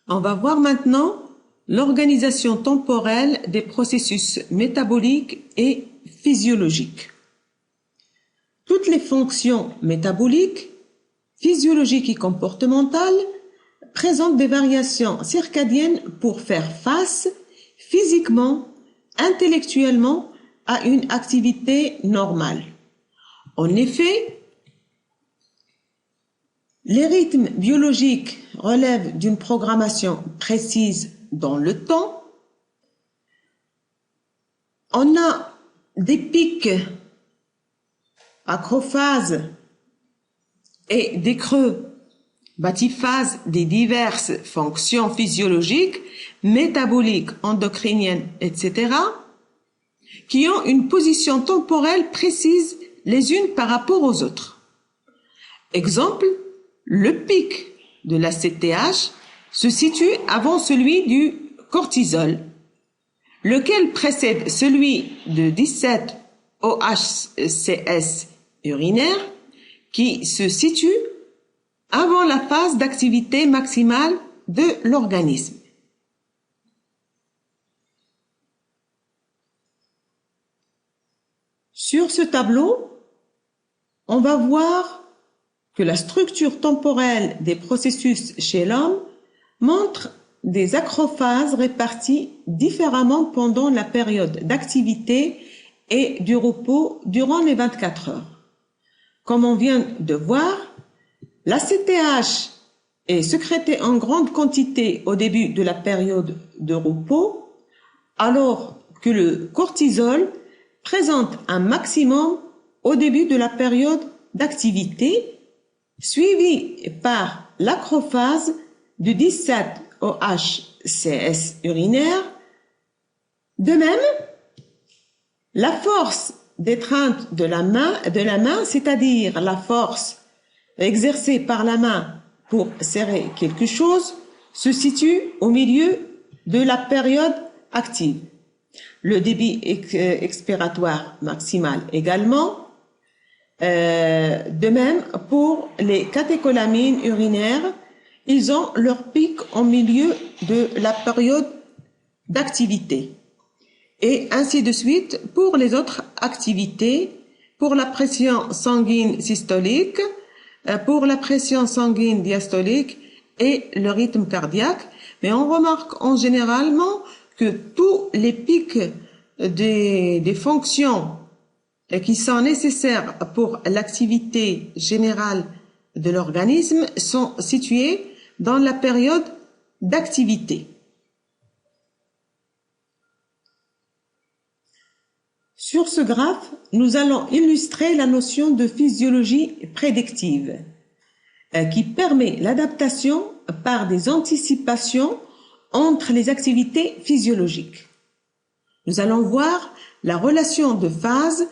On va voir maintenant l'organisation temporelle des processus métaboliques et physiologiques. Toutes les fonctions métaboliques, physiologiques et comportementales présentent des variations circadiennes pour faire face physiquement, intellectuellement à une activité normale. En effet, les rythmes biologiques relèvent d'une programmation précise dans le temps. On a des pics acrophases et des creux bathyphases des diverses fonctions physiologiques, métaboliques, endocriniennes, etc., qui ont une position temporelle précise les unes par rapport aux autres. Exemple, le pic de la CTH se situe avant celui du cortisol, lequel précède celui de 17 OHCS urinaire qui se situe avant la phase d'activité maximale de l'organisme. Sur ce tableau, on va voir que la structure temporelle des processus chez l'homme montre des acrophases réparties différemment pendant la période d'activité et du repos durant les 24 heures. Comme on vient de voir, la CTH est sécrétée en grande quantité au début de la période de repos, alors que le cortisol présente un maximum au début de la période d'activité, suivi par l'acrophase de 17 OHCS urinaire. De même, la force d'étreinte de la main, c'est-à-dire la force exercée par la main pour serrer quelque chose, se situe au milieu de la période active. Le débit expiratoire maximal également. De même, pour les catécholamines urinaires, ils ont leur pic au milieu de la période d'activité. Et ainsi de suite pour les autres activités, pour la pression sanguine systolique, pour la pression sanguine diastolique et le rythme cardiaque. Mais on remarque en généralement que tous les pics des fonctions qui sont nécessaires pour l'activité générale de l'organisme sont situés dans la période d'activité. Sur ce graphe, nous allons illustrer la notion de physiologie prédictive qui permet l'adaptation par des anticipations entre les activités physiologiques. Nous allons voir la relation de phase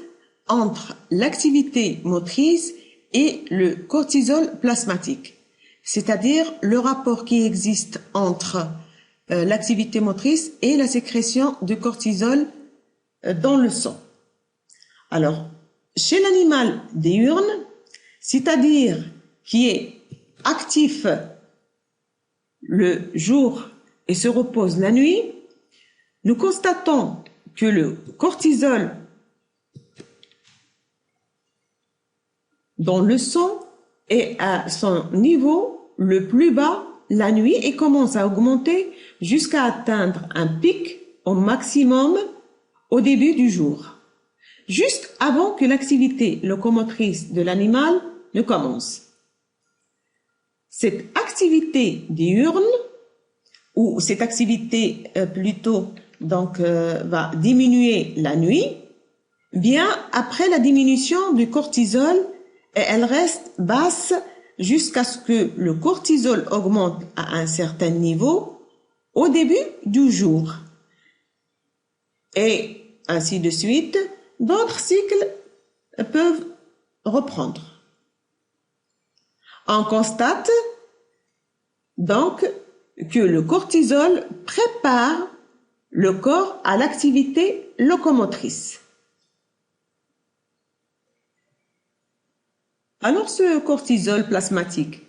entre l'activité motrice et le cortisol plasmatique, c'est-à-dire le rapport qui existe entre l'activité motrice et la sécrétion de cortisol dans le sang. Alors, chez l'animal diurne, c'est-à-dire qui est actif le jour et se repose la nuit, nous constatons que le cortisol dans le sang est à son niveau le plus bas la nuit et commence à augmenter jusqu'à atteindre un pic au maximum au début du jour, juste avant que l'activité locomotrice de l'animal ne commence. Cette activité diurne, ou cette activité plutôt va diminuer la nuit, vient après la diminution du cortisol et elle reste basse jusqu'à ce que le cortisol augmente à un certain niveau au début du jour. Et ainsi de suite, d'autres cycles peuvent reprendre. On constate donc que le cortisol prépare le corps à l'activité locomotrice. Alors ce cortisol plasmatique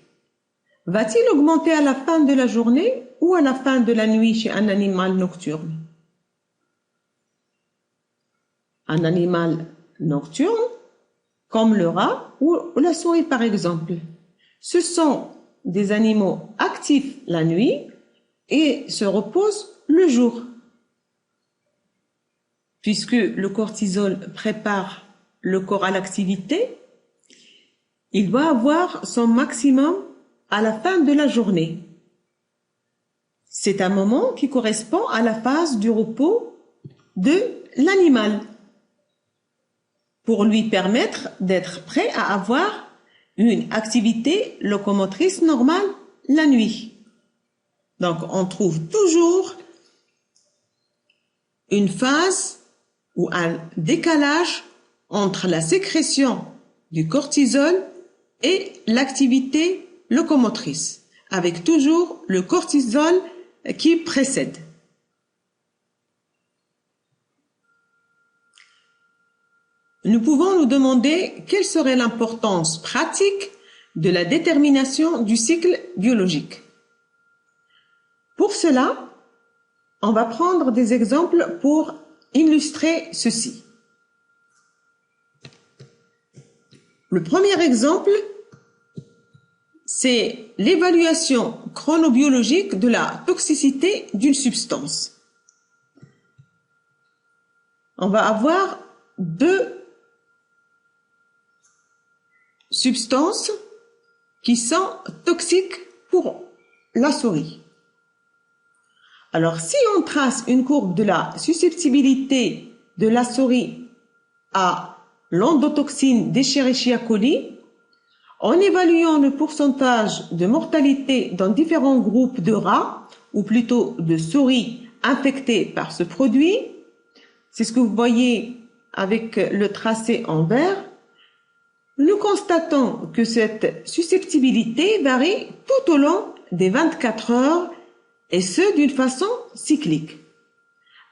va-t-il augmenter à la fin de la journée ou à la fin de la nuit chez un animal nocturne? Un animal nocturne, comme le rat ou la souris par exemple. Ce sont des animaux actifs la nuit et se reposent le jour. Puisque le cortisol prépare le corps à l'activité, il doit avoir son maximum à la fin de la journée. C'est un moment qui correspond à la phase du repos de l'animal, pour lui permettre d'être prêt à avoir une activité locomotrice normale la nuit. Donc, on trouve toujours une phase ou un décalage entre la sécrétion du cortisol et l'activité locomotrice, avec toujours le cortisol qui précède. Nous pouvons nous demander quelle serait l'importance pratique de la détermination du cycle biologique. Pour cela, on va prendre des exemples pour illustrer ceci. Le premier exemple, c'est l'évaluation chronobiologique de la toxicité d'une substance. On va avoir deux substances qui sont toxiques pour la souris. Alors, si on trace une courbe de la susceptibilité de la souris à l'endotoxine d'Escherichia coli, en évaluant le pourcentage de mortalité dans différents groupes de rats, ou plutôt de souris infectées par ce produit, c'est ce que vous voyez avec le tracé en vert, nous constatons que cette susceptibilité varie tout au long des 24 heures et ce d'une façon cyclique,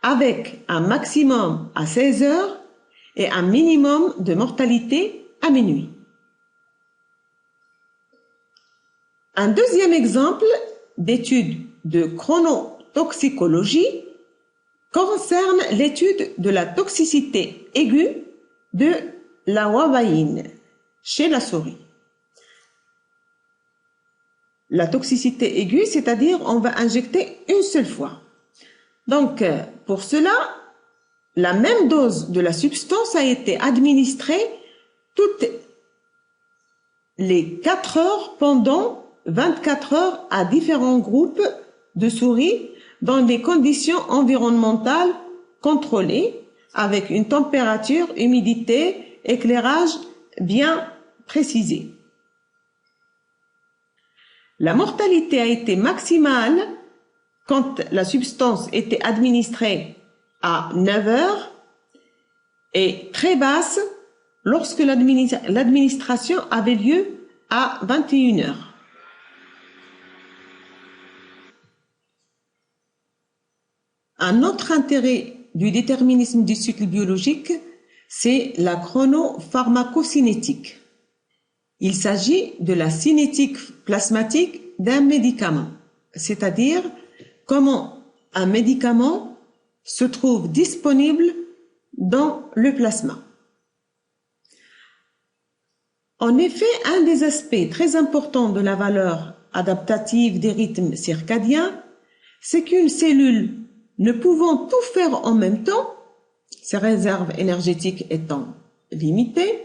avec un maximum à 16 heures et un minimum de mortalité à minuit. Un deuxième exemple d'étude de chronotoxicologie concerne l'étude de la toxicité aiguë de la wabaïne chez la souris. La toxicité aiguë, c'est-à-dire on va injecter une seule fois. Donc, pour cela, la même dose de la substance a été administrée toutes les 4 heures pendant 24 heures à différents groupes de souris dans des conditions environnementales contrôlées avec une température, humidité, éclairage bien précisé. La mortalité a été maximale quand la substance était administrée à 9 heures et très basse lorsque l'administration avait lieu à 21 heures. Un autre intérêt du déterminisme du cycle biologique, c'est la chronopharmacocinétique. Il s'agit de la cinétique plasmatique d'un médicament, c'est-à-dire comment un médicament se trouve disponible dans le plasma. En effet, un des aspects très importants de la valeur adaptative des rythmes circadiens, c'est qu'une cellule ne pouvant tout faire en même temps, ses réserves énergétiques étant limitées,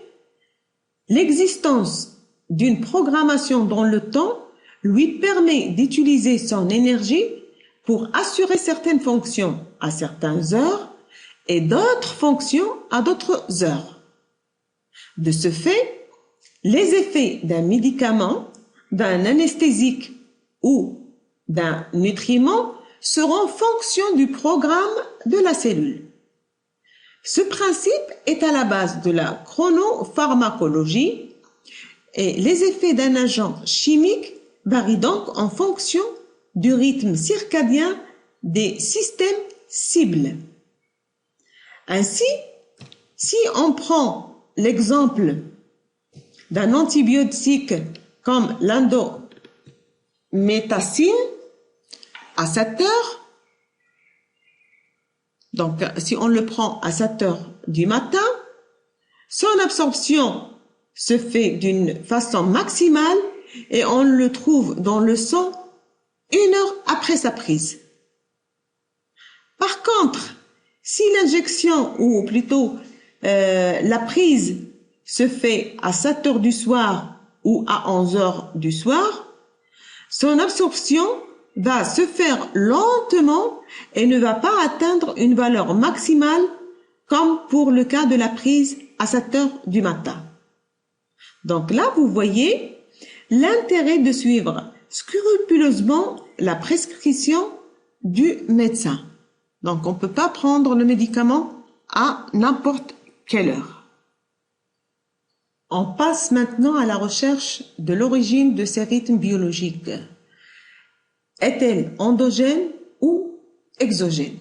l'existence d'une programmation dans le temps lui permet d'utiliser son énergie pour assurer certaines fonctions à certaines heures et d'autres fonctions à d'autres heures. De ce fait, les effets d'un médicament, d'un anesthésique ou d'un nutriment seront fonction du programme de la cellule. Ce principe est à la base de la chronopharmacologie et les effets d'un agent chimique varient donc en fonction du rythme circadien des systèmes cibles. Ainsi, si on prend l'exemple d'un antibiotique comme l'indométacine, à 7 heures, donc si on le prend à 7 heures du matin, son absorption se fait d'une façon maximale et on le trouve dans le sang 1 heure après sa prise. Par contre, si l'injection, ou plutôt la prise, se fait à 7 heures du soir ou à 11 heures du soir, son absorption va se faire lentement et ne va pas atteindre une valeur maximale comme pour le cas de la prise à 7 heures du matin. Donc là, vous voyez l'intérêt de suivre scrupuleusement la prescription du médecin. Donc, on ne peut pas prendre le médicament à n'importe quelle heure. On passe maintenant à la recherche de l'origine de ces rythmes biologiques. Est-elle endogène ou exogène?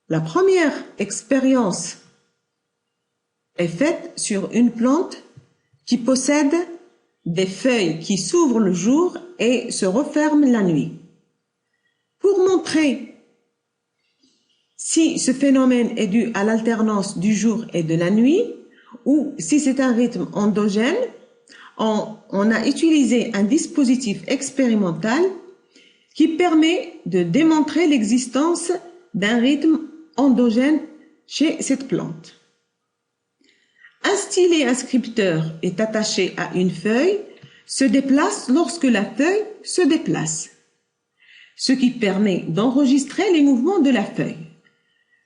La première expérience est faite sur une plante qui possède des feuilles qui s'ouvrent le jour et se referment la nuit. Pour montrer si ce phénomène est dû à l'alternance du jour et de la nuit ou si c'est un rythme endogène, on a utilisé un dispositif expérimental qui permet de démontrer l'existence d'un rythme endogène chez cette plante. Un stylet inscripteur est attaché à une feuille, se déplace lorsque la feuille se déplace, ce qui permet d'enregistrer les mouvements de la feuille.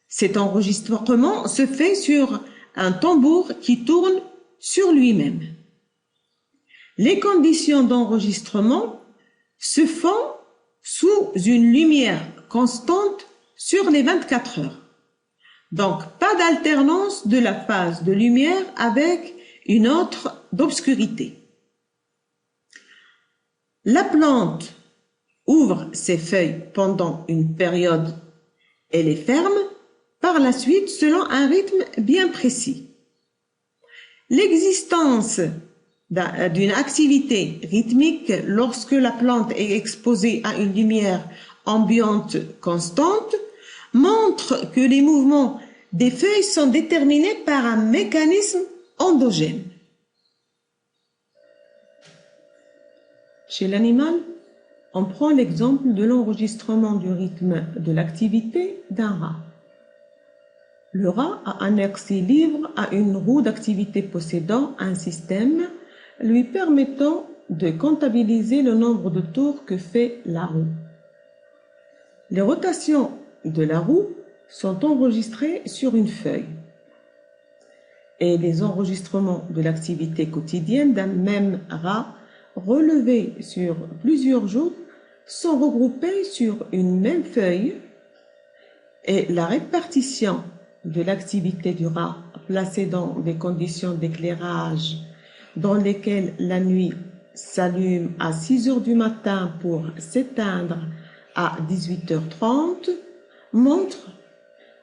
Cet enregistrement se fait sur un tambour qui tourne sur lui-même. Les conditions d'enregistrement se font sous une lumière constante sur les 24 heures. Donc, pas d'alternance de la phase de lumière avec une autre d'obscurité. La plante ouvre ses feuilles pendant une période et les ferme par la suite selon un rythme bien précis. L'existence d'une activité rythmique lorsque la plante est exposée à une lumière ambiante constante montre que les mouvements des feuilles sont déterminés par un mécanisme endogène. Chez l'animal, on prend l'exemple de l'enregistrement du rythme de l'activité d'un rat. Le rat a un accès libre à une roue d'activité possédant un système lui permettant de comptabiliser le nombre de tours que fait la roue. Les rotations de la roue sont enregistrées sur une feuille et les enregistrements de l'activité quotidienne d'un même rat relevés sur plusieurs jours sont regroupés sur une même feuille et la répartition de l'activité du rat placée dans des conditions d'éclairage dans lesquelles la nuit s'allume à 6 heures du matin pour s'éteindre à 18h30 montre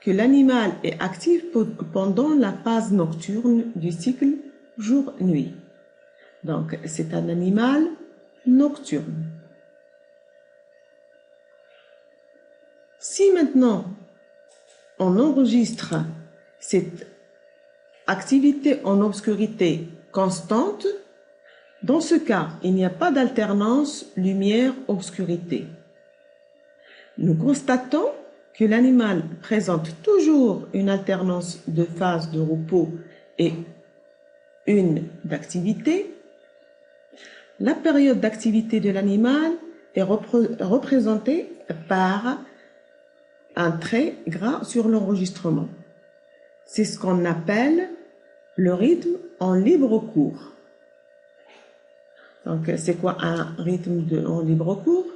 que l'animal est actif pendant la phase nocturne du cycle jour-nuit. Donc, c'est un animal nocturne. Si maintenant on enregistre cette activité en obscurité constante, dans ce cas, il n'y a pas d'alternance lumière-obscurité. Nous constatons que l'animal présente toujours une alternance de phase de repos et une d'activité. La période d'activité de l'animal est représentée par un trait gras sur l'enregistrement. C'est ce qu'on appelle le rythme en libre cours. Donc, c'est quoi un rythme en libre cours?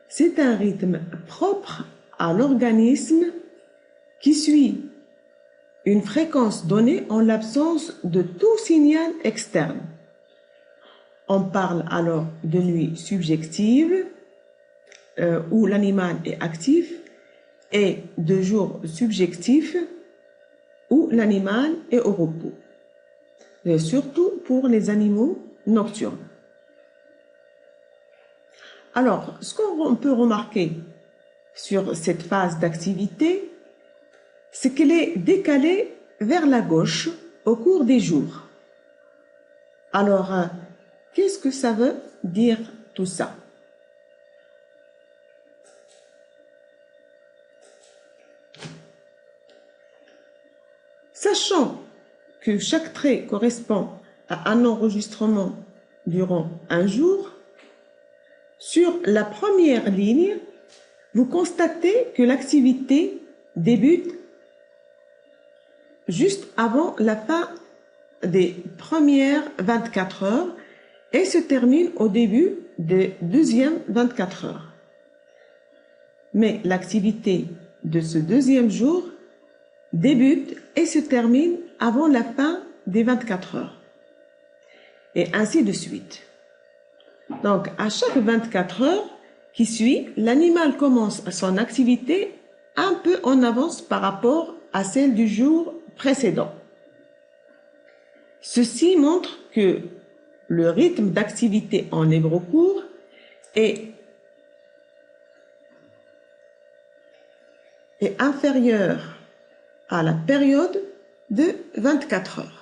C'est un rythme propre à l'organisme qui suit une fréquence donnée en l'absence de tout signal externe. On parle alors de nuit subjective où l'animal est actif et de jour subjectif où l'animal est au repos, et surtout pour les animaux nocturnes. Alors, ce qu'on peut remarquer sur cette phase d'activité, c'est qu'elle est décalée vers la gauche au cours des jours. Alors, qu'est-ce que ça veut dire tout ça? Sachant que chaque trait correspond à un enregistrement durant un jour, sur la première ligne, vous constatez que l'activité débute juste avant la fin des premières 24 heures et se termine au début des deuxièmes 24 heures. Mais l'activité de ce deuxième jour débute et se termine avant la fin des 24 heures. Et ainsi de suite. Donc, à chaque 24 heures qui suit, l'animal commence son activité un peu en avance par rapport à celle du jour précédent. Ceci montre que le rythme d'activité en hébreu court est inférieur à la période de 24 heures.